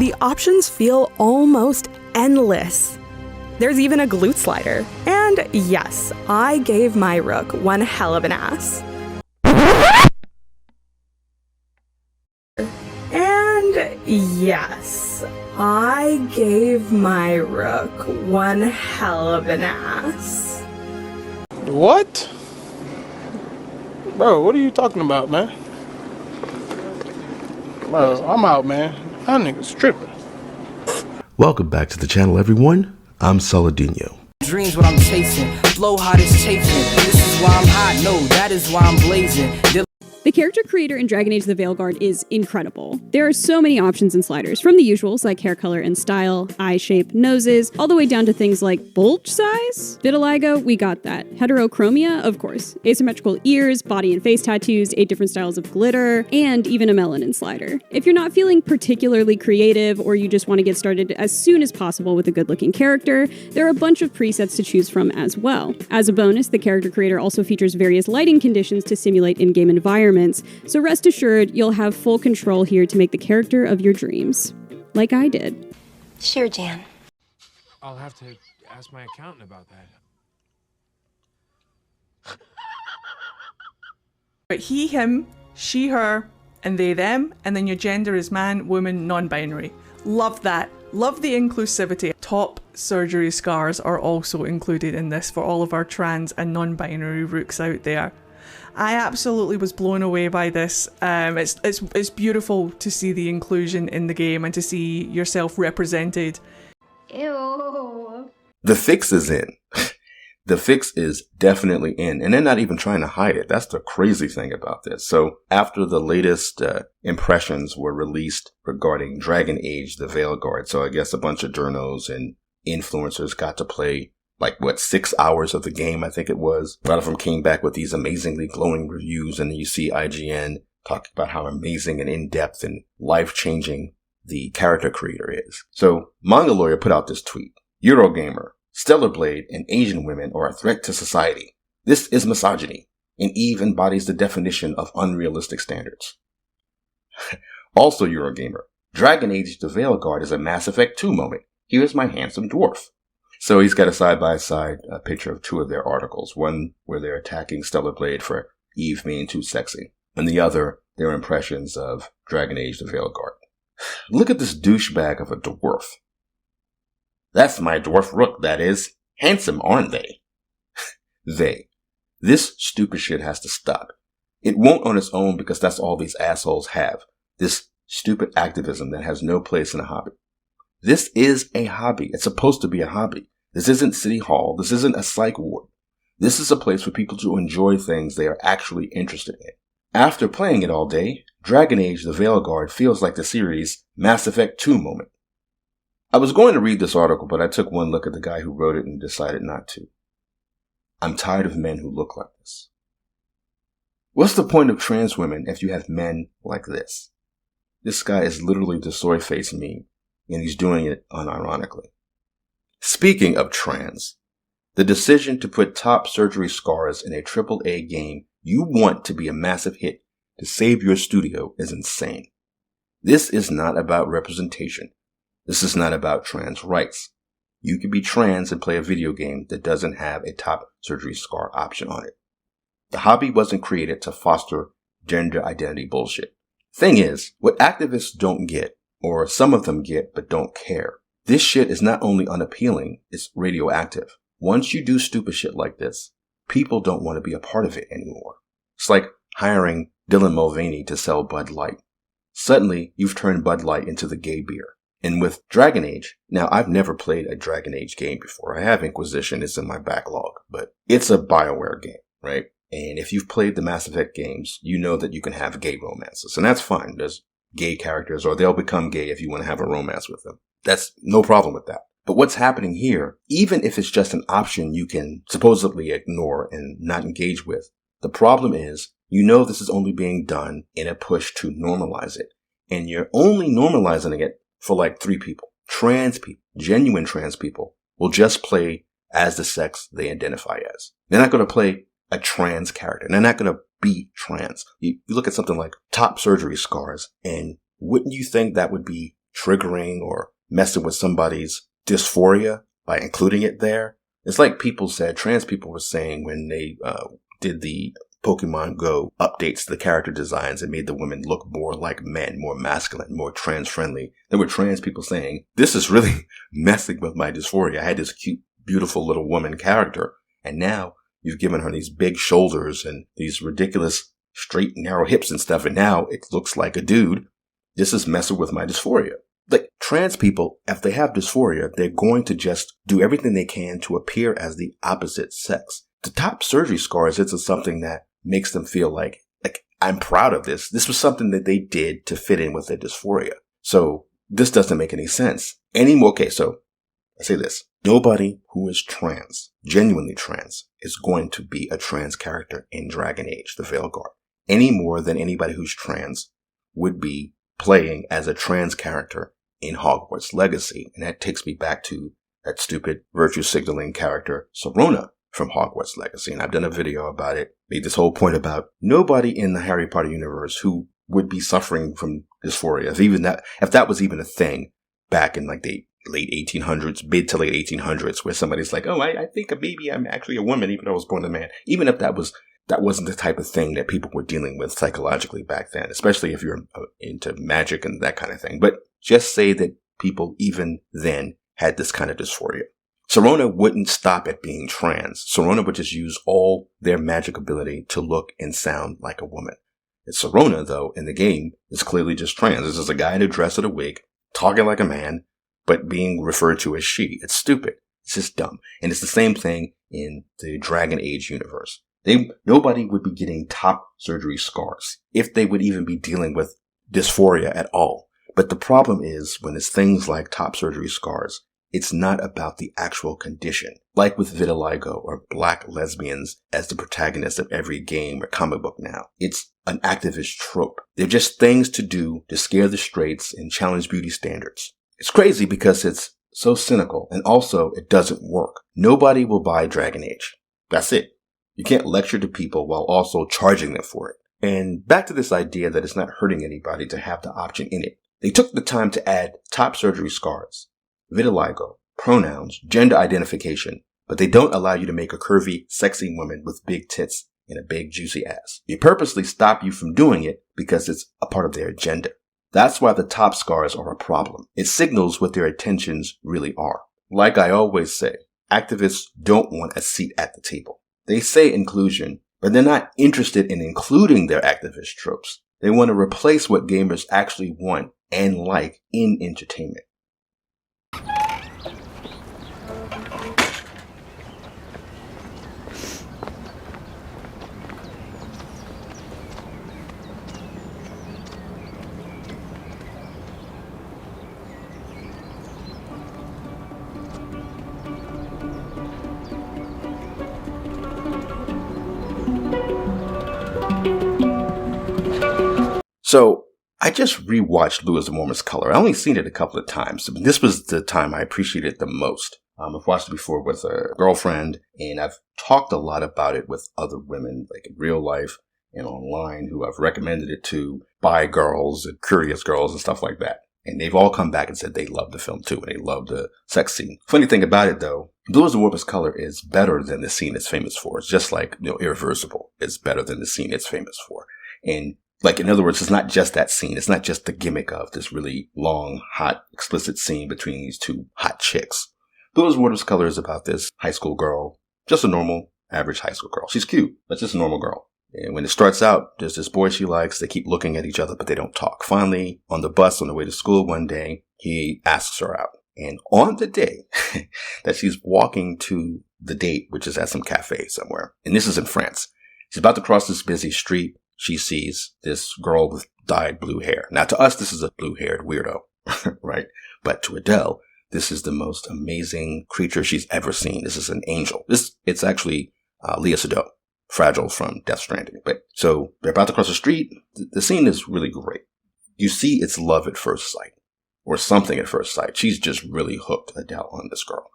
The options feel almost endless. There's even a glute slider. And yes, I gave my rook one hell of an ass. And yes, I gave my rook one hell of an ass. What? Bro, what are you talking about, man? Bro, I'm out, man. That nigga's tripping. Welcome back to the channel, everyone. I'm Saladino. Dreams what I'm chasing, flow hot as chafing. This is why I'm hot, no, that is why I'm blazing. The character creator in Dragon Age the Veilguard is incredible. There are so many options and sliders, from the usuals like hair color and style, eye shape, noses, all the way down to things like bulge size. Vitiligo, we got that. Heterochromia, of course. Asymmetrical ears, body and face tattoos, 8 different styles of glitter, and even a melanin slider. If you're not feeling particularly creative or you just want to get started as soon as possible with a good-looking character, there are a bunch of presets to choose from as well. As a bonus, the character creator also features various lighting conditions to simulate in-game environments, so rest assured you'll have full control here to make the character of your dreams. Like I did. Sure, Jan. I'll have to ask my accountant about that. But he, him, she, her, and they, them, and then your gender is man, woman, non-binary. Love that. Love the inclusivity. Top surgery scars are also included in this for all of our trans and non-binary rooks out there. I absolutely was blown away by this. It's beautiful to see the inclusion in the game and to see yourself represented. Ew. The fix is in. The fix is definitely in, and they're not even trying to hide it. That's the crazy thing about this. So after the latest impressions were released regarding Dragon Age the Veilguard, so I guess a bunch of journos and influencers got to play 6 hours of the game, I think it was. A lot of them came back with these amazingly glowing reviews, and then you see IGN talking about how amazing and in-depth and life-changing the character creator is. So Manga Lawyer put out this tweet. Eurogamer, Stellar Blade, and Asian women are a threat to society. This is misogyny, and Eve embodies the definition of unrealistic standards. Also Eurogamer, Dragon Age the Veilguard is a Mass Effect 2 moment. Here's my handsome dwarf. So he's got a side-by-side picture of 2 of their articles. One where they're attacking Stellar Blade for Eve being too sexy, and the other, their impressions of Dragon Age the Veilguard. Look at this douchebag of a dwarf. That's my dwarf rook, that is. Handsome, aren't they? They. This stupid shit has to stop. It won't on its own because that's all these assholes have. This stupid activism that has no place in a hobby. This is a hobby. It's supposed to be a hobby. This isn't City Hall. This isn't a psych ward. This is a place for people to enjoy things they are actually interested in. After playing it all day, Dragon Age the Veilguard feels like the series' Mass Effect 2 moment. I was going to read this article, but I took one look at the guy who wrote it and decided not to. I'm tired of men who look like this. What's the point of trans women if you have men like this? This guy is literally the soy face meme, and he's doing it unironically. Speaking of trans, the decision to put top surgery scars in a AAA game you want to be a massive hit to save your studio is insane. This is not about representation. This is not about trans rights. You can be trans and play a video game that doesn't have a top surgery scar option on it. The hobby wasn't created to foster gender identity bullshit. Thing is, what activists don't get, or some of them get but don't care, this shit is not only unappealing, it's radioactive. Once you do stupid shit like this, people don't want to be a part of it anymore. It's like hiring Dylan Mulvaney to sell Bud Light. Suddenly, you've turned Bud Light into the gay beer. And with Dragon Age, now I've never played a Dragon Age game before. I have Inquisition, it's in my backlog, but it's a BioWare game, right? And if you've played the Mass Effect games, you know that you can have gay romances, and that's fine. There's gay characters, or they'll become gay if you want to have a romance with them. That's no problem with that. But what's happening here, even if it's just an option you can supposedly ignore and not engage with, the problem is, you know this is only being done in a push to normalize it. And you're only normalizing it for like 3 people. Trans people, genuine trans people, will just play as the sex they identify as. They're not going to play a trans character. They're not going to be trans. You look at something like top surgery scars, and wouldn't you think that would be triggering or messing with somebody's dysphoria by including it there. It's like trans people were saying when they did the Pokemon Go updates to the character designs and made the women look more like men, more masculine, more trans-friendly. There were trans people saying, this is really messing with my dysphoria. I had this cute, beautiful little woman character, and now you've given her these big shoulders and these ridiculous straight, narrow hips and stuff, and now it looks like a dude. This is messing with my dysphoria. Like, trans people, if they have dysphoria, they're going to just do everything they can to appear as the opposite sex. The top surgery scars, it's something that makes them feel like I'm proud of this. This was something that they did to fit in with their dysphoria. So this doesn't make any sense anymore. Okay, so I say this. Nobody who is trans, genuinely trans, is going to be a trans character in Dragon Age, the VILEGUARD, any more than anybody who's trans would be playing as a trans character in Hogwarts Legacy. And that takes me back to that stupid virtue signaling character, Serona, from Hogwarts Legacy. And I've done a video about it, made this whole point about nobody in the Harry Potter universe who would be suffering from dysphoria. If that was even a thing back in like the late 1800s, mid to late 1800s, where somebody's like, oh, I think maybe I'm actually a woman, even though I was born a man. Even if that wasn't the type of thing that people were dealing with psychologically back then, especially if you're into magic and that kind of thing. But just say that people even then had this kind of dysphoria. Serona wouldn't stop at being trans. Serona would just use all their magic ability to look and sound like a woman. And Serona, though, in the game, is clearly just trans. This is a guy in a dress and a wig, talking like a man, but being referred to as she. It's stupid. It's just dumb. And it's the same thing in the Dragon Age universe. Nobody would be getting top surgery scars if they would even be dealing with dysphoria at all. But the problem is when it's things like top surgery scars, it's not about the actual condition. Like with vitiligo or black lesbians as the protagonist of every game or comic book now. It's an activist trope. They're just things to do to scare the straights and challenge beauty standards. It's crazy because it's so cynical, and also it doesn't work. Nobody will buy Dragon Age. That's it. You can't lecture to people while also charging them for it. And back to this idea that it's not hurting anybody to have the option in it. They took the time to add top surgery scars, vitiligo, pronouns, gender identification, but they don't allow you to make a curvy, sexy woman with big tits and a big, juicy ass. They purposely stop you from doing it because it's a part of their agenda. That's why the top scars are a problem. It signals what their intentions really are. Like I always say, activists don't want a seat at the table. They say inclusion, but they're not interested in including their activist tropes. They want to replace what gamers actually want and like in entertainment. So I just rewatched Lilies of Warmest Color. I only seen it a couple of times. This was the time I appreciated it the most. I've watched it before with a girlfriend, and I've talked a lot about it with other women, like in real life and online, who I've recommended it to, bi girls and curious girls and stuff like that. And they've all come back and said they love the film too, and they love the sex scene. Funny thing about it though, Lilies of Warmest Color is better than the scene it's famous for. It's just like, Irreversible is better than the scene it's famous for. And like, in other words, it's not just that scene. It's not just the gimmick of this really long, hot, explicit scene between these two hot chicks. Lilies of Warmest Color is about this high school girl, just a normal, average high school girl. She's cute, but just a normal girl. And when it starts out, there's this boy she likes. They keep looking at each other, but they don't talk. Finally, on the bus on the way to school one day, he asks her out. And on the day that she's walking to the date, which is at some cafe somewhere, and this is in France, she's about to cross this busy street. She sees this girl with dyed blue hair. Now, to us, this is a blue-haired weirdo, right? But to Adele, this is the most amazing creature she's ever seen. This is an angel. It's actually Lea Seydoux, Fragile from Death Stranding. But so they're about to cross the street. The scene is really great. You see it's love at first sight, or something at first sight. She's just really hooked, Adele, on this girl.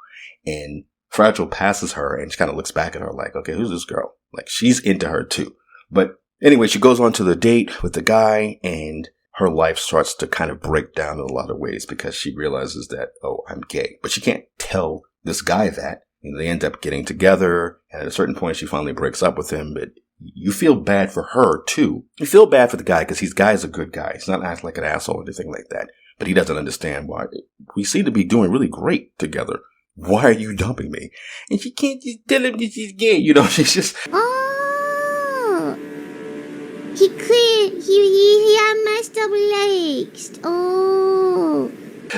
And Fragile passes her, and she kind of looks back at her like, okay, who's this girl? Like, she's into her too. But anyway, she goes on to the date with the guy, and her life starts to kind of break down in a lot of ways because she realizes that, oh, I'm gay. But she can't tell this guy that. You know, they end up getting together, and at a certain point she finally breaks up with him, but you feel bad for her too. You feel bad for the guy because guy's a good guy. He's not acting like an asshole or anything like that. But he doesn't understand why. We seem to be doing really great together. Why are you dumping me? And she can't just tell him that she's gay. You know, she's just... Oh! He quit. He had messed up legs. Oh.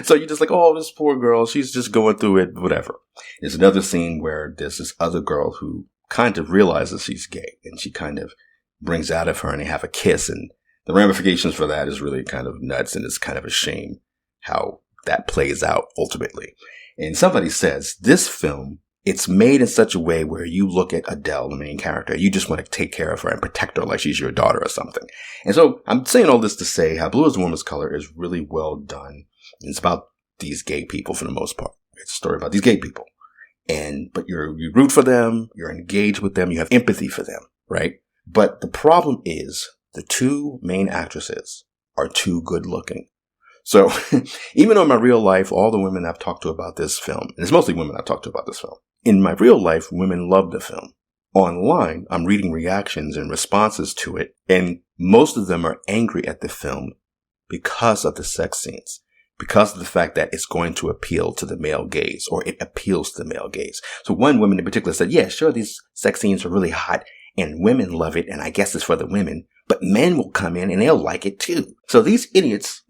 So you're just like, oh, this poor girl. She's just going through it, whatever. There's another scene where there's this other girl who kind of realizes she's gay. And she kind of brings out of her and they have a kiss. And the ramifications for that is really kind of nuts. And it's kind of a shame how that plays out ultimately. And somebody says, this film, it's made in such a way where you look at Adele, the main character, you just want to take care of her and protect her like she's your daughter or something. And so I'm saying all this to say how Blue is the Warmest Color is really well done. And it's about these gay people for the most part. It's a story about these gay people. But you root for them, you're engaged with them, you have empathy for them, right? But the problem is the two main actresses are too good looking. So even though in my real life, all the women I've talked to about this film, and it's mostly women I've talked to about this film, in my real life, women love the film. Online, I'm reading reactions and responses to it, and most of them are angry at the film because of the sex scenes, because of the fact that it's going to appeal to the male gaze, or it appeals to the male gaze. So one woman in particular said, yeah, sure, these sex scenes are really hot, and women love it, and I guess it's for the women, but men will come in and they'll like it too. So these idiots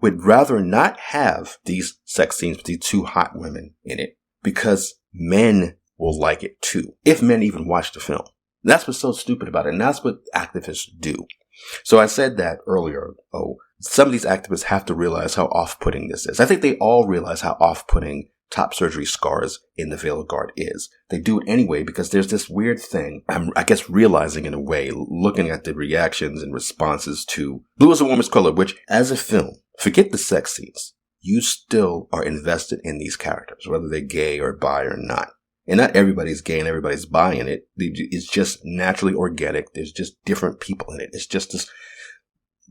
would rather not have these sex scenes with these two hot women in it because men will like it too, if men even watch the film. That's what's so stupid about it, and that's what activists do. So I said that earlier. Oh, some of these activists have to realize how off-putting this is. I think they all realize how off-putting top surgery scars in the VILEGUARD is. They do it anyway because there's this weird thing, I guess realizing in a way, looking at the reactions and responses to Blue is the Warmest Color, which as a film, forget the sex scenes, you still are invested in these characters, whether they're gay or bi or not. And not everybody's gay and everybody's bi in it. It's just naturally organic. There's just different people in it. It's just this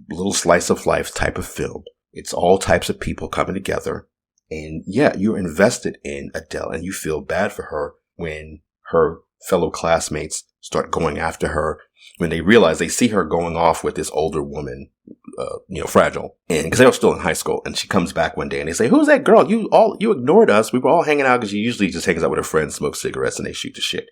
little slice of life type of film. It's all types of people coming together. And yeah, you're invested in Adele and you feel bad for her when her fellow classmates start going after her, when they realize they see her going off with this older woman, Fragile, and because they were still in high school, and she comes back one day and they say, who's that girl? You ignored us. We were all hanging out because she usually just hangs out with her friends, smokes cigarettes, and they shoot the shit.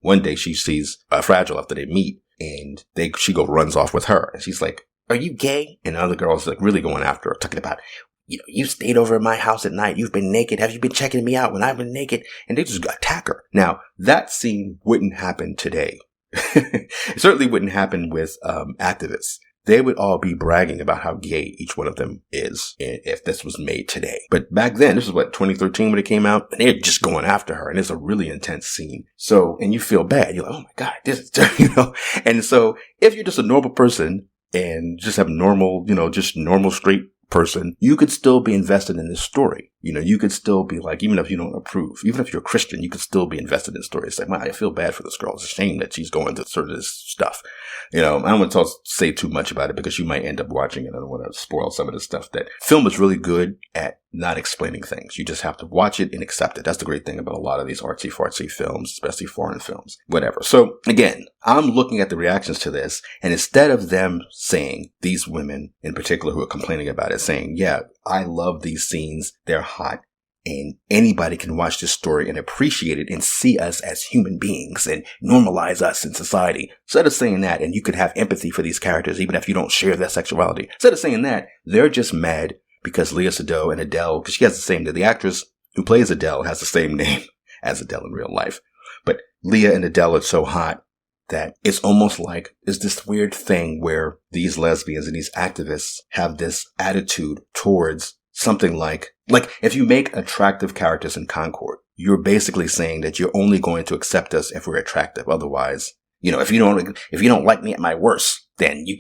One day she sees Fragile after they meet, and she runs off with her, and she's like, are you gay? And the other girl's like really going after her, talking about, you stayed over at my house at night. You've been naked. Have you been checking me out when I've been naked? And they just attack her. Now, that scene wouldn't happen today. It certainly wouldn't happen with activists. They would all be bragging about how gay each one of them is if this was made today. But back then, this was 2013 when it came out, and they're just going after her, and it's a really intense scene. So, and you feel bad. You're like, oh my God, this is, And so, if you're just a normal person and just have normal, just normal straight person, you could still be invested in this story. You could still be like, even if you don't approve, even if you're a Christian, you could still be invested in the story. It's like, man, I feel bad for this girl. It's a shame that she's going through sort of this stuff. I don't want to say too much about it because you might end up watching it. I don't want to spoil some of the stuff. That film is really good at not explaining things. You just have to watch it and accept it. That's the great thing about a lot of these artsy-fartsy films, especially foreign films, whatever. So again, I'm looking at the reactions to this, and instead of them saying, these women in particular who are complaining about it, saying, yeah, I love these scenes, they're hot, and anybody can watch this story and appreciate it and see us as human beings and normalize us in society. Instead of saying that, and you could have empathy for these characters even if you don't share their sexuality. Instead of saying that, they're just mad because Lea Seydoux and Adele, because she has the same name. The actress who plays Adele has the same name as Adele in real life. But Lea and Adele are so hot that it's almost like it's this weird thing where these lesbians and these activists have this attitude towards something like if you make attractive characters in Concord, you're basically saying that you're only going to accept us if we're attractive. Otherwise, if you don't like me at my worst, then you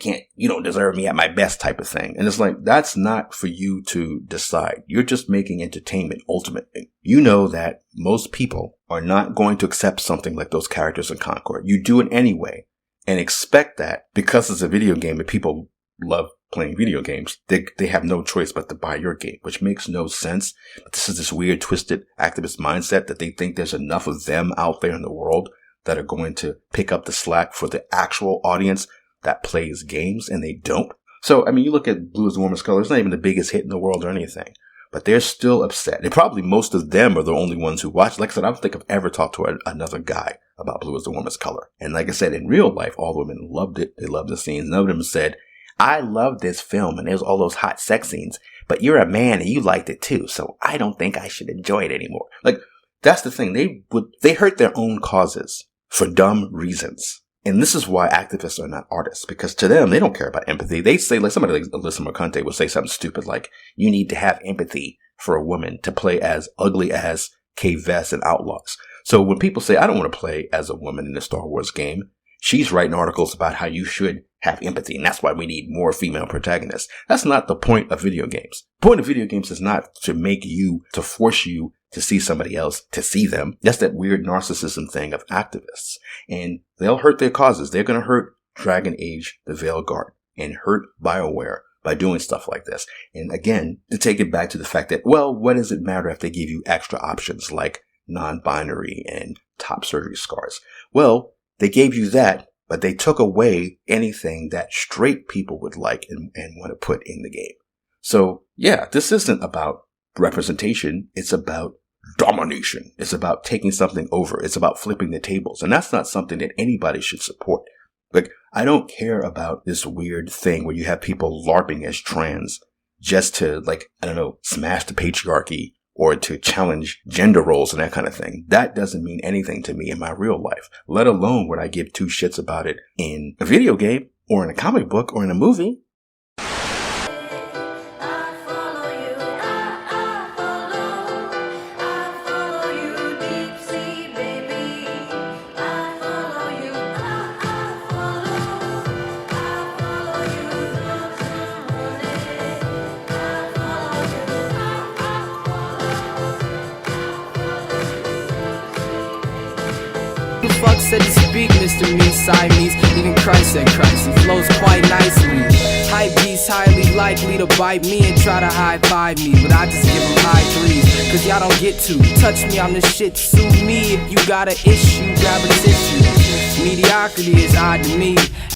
don't deserve me at my best type of thing. And it's like, that's not for you to decide. You're just making entertainment ultimately. You know that most people are not going to accept something like those characters in Concord. You do it anyway and expect that because it's a video game and people love playing video games, they have no choice but to buy your game, which makes no sense. But this is this weird, twisted activist mindset that they think there's enough of them out there in the world that are going to pick up the slack for the actual audience that plays games, and they don't. So, I mean, you look at Blue is the Warmest Color, it's not even the biggest hit in the world or anything, but they're still upset. And probably most of them are the only ones who watch. Like I said, I don't think I've ever talked to another guy about Blue is the Warmest Color. And like I said, in real life, all the women loved it. They loved the scenes. None of them said, I love this film and there's all those hot sex scenes, but you're a man and you liked it too, so I don't think I should enjoy it anymore. Like, that's the thing. They hurt their own causes for dumb reasons. And this is why activists are not artists, because to them, they don't care about empathy. They say, like somebody like Alyssa Mercante would say something stupid like, you need to have empathy for a woman to play as ugly as Kay Vess and Outlaws. So when people say, I don't want to play as a woman in a Star Wars game, she's writing articles about how you should have empathy, and that's why we need more female protagonists. That's not the point of video games. The point of video games is not to force you to see somebody else, to see them. That's that weird narcissism thing of activists. And they'll hurt their causes. They're going to hurt Dragon Age, the VILEGUARD, and hurt BioWare by doing stuff like this. And again, to take it back to the fact that, well, what does it matter if they give you extra options like non-binary and top surgery scars? Well, they gave you that, but they took away anything that straight people would like and want to put in the game. So yeah, this isn't about representation. It's about domination. It's about taking something over. It's about flipping the tables. And that's not something that anybody should support. Like, I don't care about this weird thing where you have people LARPing as trans just to, like, I don't know, smash the patriarchy or to challenge gender roles and that kind of thing. That doesn't mean anything to me in my real life, let alone would I give two shits about it in a video game or in a comic book or in a movie. Fuck said to speak, Mr. Me, Siamese. Even Christ said Christ, he flows quite nicely. Hype beast highly likely to bite me and try to high-five me, but I just give him high threes, cause y'all don't get to touch me on the shit. Sue me if you got an issue, grab a tissue. Mediocrity is odd to me.